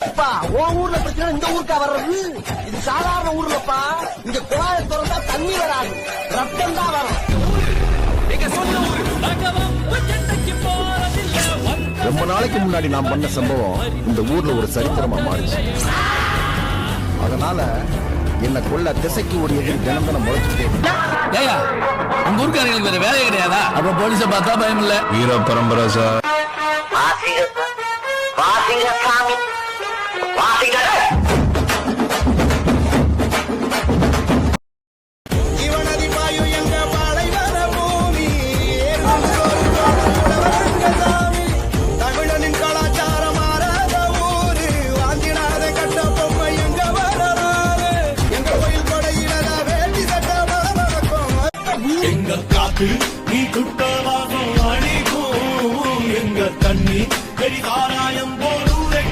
உன் ஊர்ல பிரச்சனை இந்த ஊருக்கா வர்றது? இது சாதாரண ஊர்லப்பா. இங்க குழாய திறந்தா தண்ணி வராது, ரத்தம் தான் வரும். ரொம்ப நாளைக்கு முன்னாடி நான் பண்ண சம்பவம் இந்த ஊர்ல ஒரு சரித்திரமா மாறிச்சு. அதனால என்ன கொல்ல திசைக்கு ஒரு எதிரி தினம் தினம் முளைச்சுட்டே. உங்க ஊருக்காரங்களுக்கு வேற வேலையே கிடையாதா? அப்ப போலீஸ பார்த்தா பயம் இல்ல. வீர பரம்பரை சார். எங்க காத்து